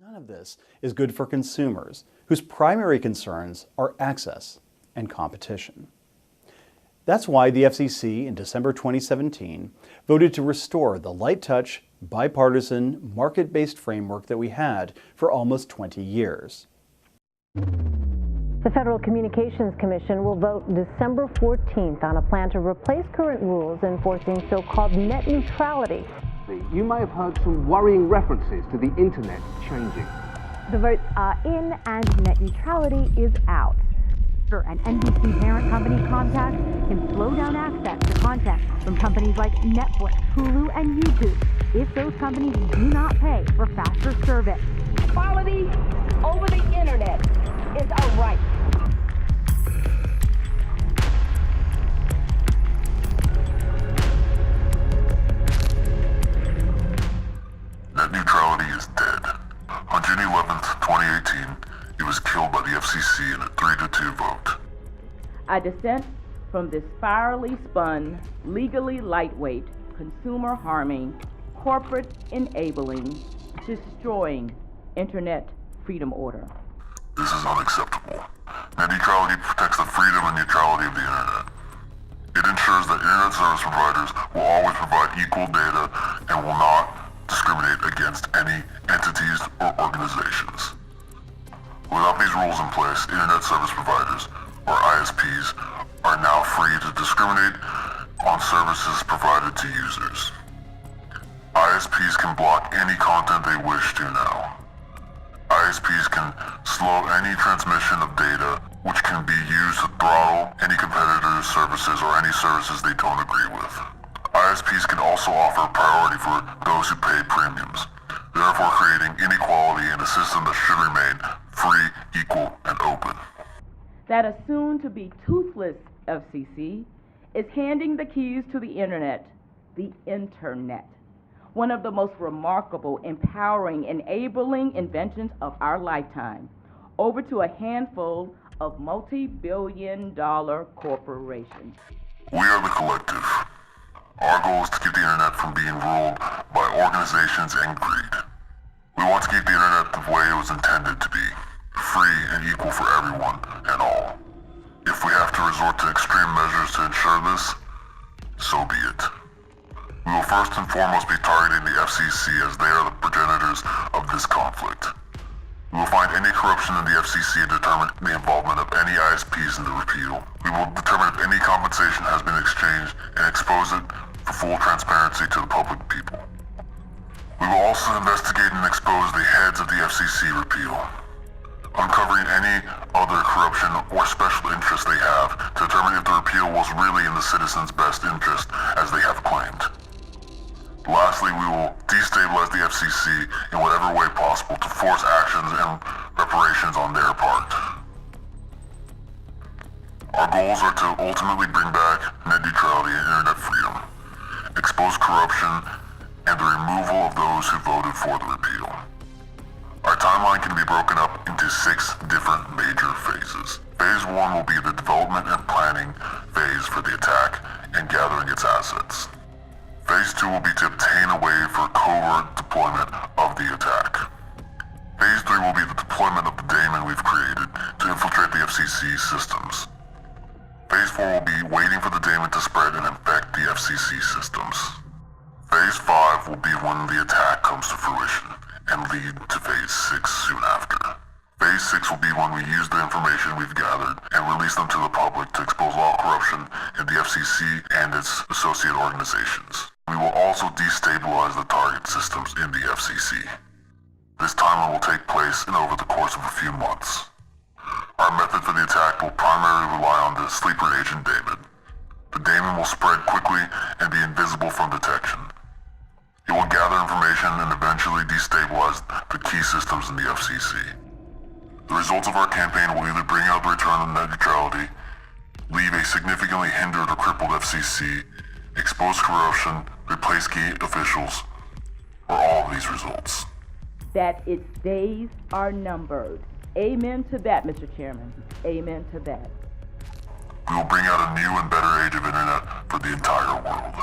None of this is good for consumers, whose primary concerns are access and competition. That's why the FCC in December 2017 voted to restore the light-touch, bipartisan, market-based framework that we had for almost 20 years. The Federal Communications Commission will vote December 14th on a plan to replace current rules enforcing so-called net neutrality. You may have heard some worrying references to the internet changing. The votes are in and net neutrality is out. An NBC parent company, Comcast, can slow down access to content from companies like Netflix, Hulu, and YouTube if those companies do not pay for faster service. Quality over the internet is a right. Net neutrality is dead. On June 11th, 2018, he was killed by the FCC in a 3-2 vote. I dissent from this spirally spun, legally lightweight, consumer harming, corporate enabling, destroying internet freedom order. This is unacceptable. Net neutrality protects the freedom and neutrality of the internet. It ensures that internet service providers will always provide equal data and will not discriminate against any entities or organizations. Without these rules in place, internet service providers, or ISPs, are now free to discriminate on services provided to users. ISPs can block any content they wish to now. ISPs can slow any transmission of data, which can be used to throttle any competitor's services or any services they don't agree with. ISPs can also offer priority for those who pay premiums, therefore creating inequality in a system that should remain free, equal, and open. That a soon-to-be toothless FCC is handing the keys to the internet, one of the most remarkable, empowering, enabling inventions of our lifetime, over to a handful of multi-billion-dollar corporations. We are the collective. Our goal is to keep the internet from being ruled by organizations and greed. We want to keep the internet the way it was intended to be, free and equal for everyone and all. If we have to resort to extreme measures to ensure this, so be it. We will first and foremost be targeting the FCC as they are the progenitors of this conflict. We will find any corruption in the FCC and determine the involvement of any ISPs in the repeal. We will determine if any compensation has been exchanged and expose it for full transparency to the public people. We will also investigate and expose the heads of the FCC repeal, uncovering any other corruption or special interest they have to determine if the repeal was really in the citizens' best interest as they have claimed. Lastly, we will destabilize the FCC in whatever way possible to force actions and reparations on their part. Our goals are to ultimately bring back net neutrality and internet freedom, expose corruption, and the removal of those who voted for the repeal. Our timeline can be broken up into 6 different major phases. Phase 1 will be the development and planning phase for the attack and gathering its assets. Phase 2 will be to obtain a way for covert deployment of the attack. Phase 3 will be the deployment of the daemon we've created to infiltrate the FCC systems. Phase 4 will be waiting for the daemon to spread and infect the FCC systems. Phase 5 will be when the attack comes to fruition and lead to Phase 6 soon after. Phase 6 will be when we use the information we've gathered and release them to the public to expose all corruption in the FCC and its associated organizations. We will also destabilize the target systems in the FCC. This timeline will take place over the course of a few months. Our method for the attack will primarily rely on the sleeper agent daemon. The daemon will spread quickly and be invisible from detection. It will gather information and eventually destabilize the key systems in the FCC. The results of our campaign will either bring out the return of net neutrality, leave a significantly hindered or crippled FCC, expose corruption, replace key officials, or all of these results. That its days are numbered. Amen to that, Mr. Chairman. Amen to that. We will bring out a new and better age of internet for the entire world.